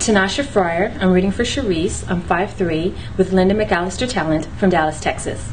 TanashaFriar. I'm reading for Cherise. I'm 5'3", with Linda McAllister talent from Dallas, Texas.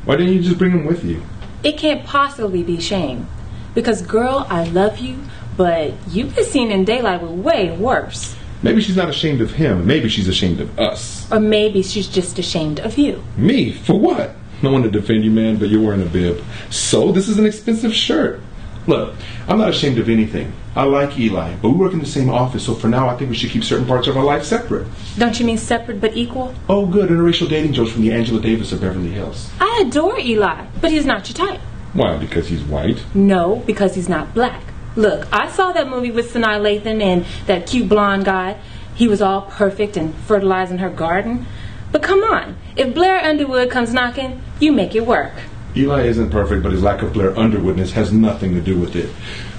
Why didn't you just bring him with you? It can't possibly be shame. Because, girl, I love you, but you've been seen in daylight with way worse. Maybe she's not ashamed of him. Maybe she's ashamed of us. Or maybe she's just ashamed of you. Me? For what? No one to defend you, man, but you're wearing a bib. So, this is an expensive shirt. Look, I'm not ashamed of anything. I like Eli, but we work in the same office, so for now I think we should keep certain parts of our life separate. Don't you mean separate but equal? Oh, good. Interracial dating jokes from the Angela Davis of Beverly Hills. I adore Eli, but he's not your type. Why? Because he's white? No, because he's not black. Look, I saw that movie with Sanaa Lathan and that cute blonde guy. He was all perfect and fertilizing her garden. But come on, if Blair Underwood comes knocking, you make it work. Eli isn't perfect, but his lack of Blair Underwoodness has nothing to do with it.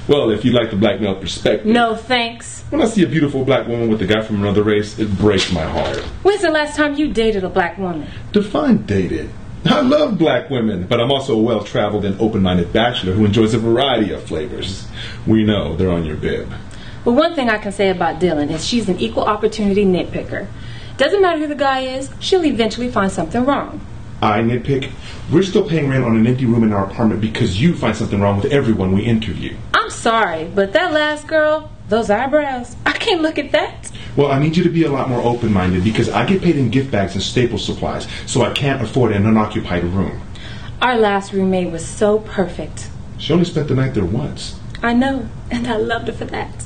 Well, if you like the black male perspective... No, thanks. When I see a beautiful black woman with a guy from another race, it breaks my heart. When's the last time you dated a black woman? Define dated. I love black women, but I'm also a well-traveled and open-minded bachelor who enjoys a variety of flavors. We know they're on your bib. Well, one thing I can say about Dylan is she's an equal opportunity nitpicker. Doesn't matter who the guy is, she'll eventually find something wrong. I nitpick? We're still paying rent on an empty room in our apartment because you find something wrong with everyone we interview. I'm sorry, but that last girl, those eyebrows, I can't look at that. Well, I need you to be a lot more open-minded because I get paid in gift bags and staple supplies, so I can't afford an unoccupied room. Our last roommate was so perfect. She only spent the night there once. I know, and I loved her for that.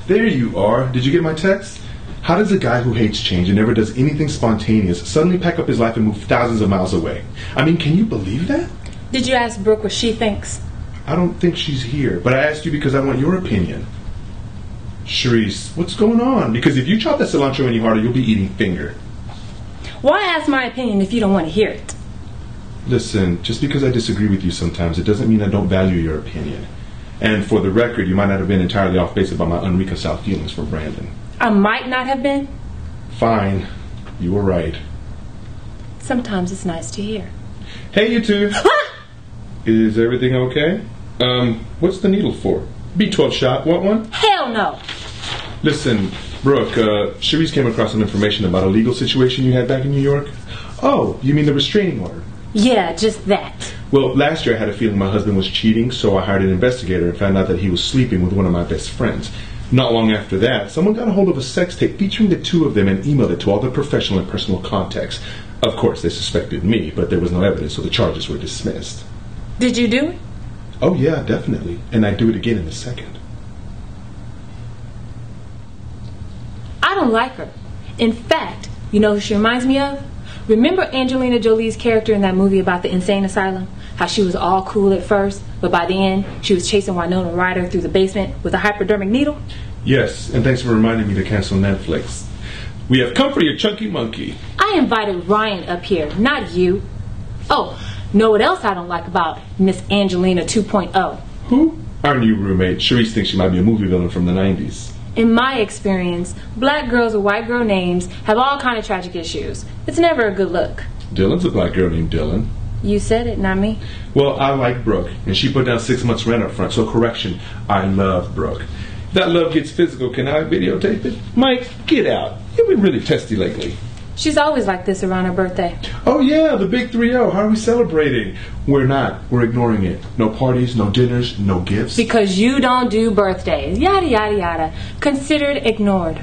There you are. Did you get my text? How does a guy who hates change and never does anything spontaneous suddenly pack up his life and move thousands of miles away? I mean, can you believe that? Did you ask Brooke what she thinks? I don't think she's here, but I asked you because I want your opinion. Cherise, what's going on? Because if you chop that cilantro any harder, you'll be eating finger. Why ask my opinion if you don't want to hear it? Listen, just because I disagree with you sometimes, it doesn't mean I don't value your opinion. And for the record, you might not have been entirely off base about my unreconciled feelings for Brandon. I might not have been. Fine. You were right. Sometimes it's nice to hear. Hey, you two. Is everything okay? What's the needle for? B12 shot. Want one? Hell no. Listen, Brooke, Cherise came across some information about a legal situation you had back in New York. Oh, you mean the restraining order? Yeah, just that. Well, last year I had a feeling my husband was cheating, so I hired an investigator and found out that he was sleeping with one of my best friends. Not long after that, someone got a hold of a sex tape featuring the two of them and emailed it to all their professional and personal contacts. Of course, they suspected me, but there was no evidence, so the charges were dismissed. Did you do it? Oh, yeah, definitely. And I'd do it again in a second. I don't like her. In fact, you know who she reminds me of? Remember Angelina Jolie's character in that movie about the insane asylum? How she was all cool at first, but by the end, she was chasing Winona Ryder through the basement with a hypodermic needle? Yes, and thanks for reminding me to cancel Netflix. We have come for your chunky monkey. I invited Ryan up here, not you. Oh, know what else I don't like about Miss Angelina 2.0? Who? Our new roommate. Cherise thinks she might be a movie villain from the 90s. In my experience, black girls with white girl names have all kind of tragic issues. It's never a good look. Dylan's a black girl named Dylan. You said it, not me. Well, I like Brooke, and she put down 6 months rent up front, so correction, I love Brooke. If that love gets physical, can I videotape it? Mike, get out. You've been really testy lately. She's always like this around her birthday. Oh yeah, the big 3-0. How are we celebrating? We're not. We're ignoring it. No parties, no dinners, no gifts. Because you don't do birthdays. Yada, yada, yada. Considered ignored.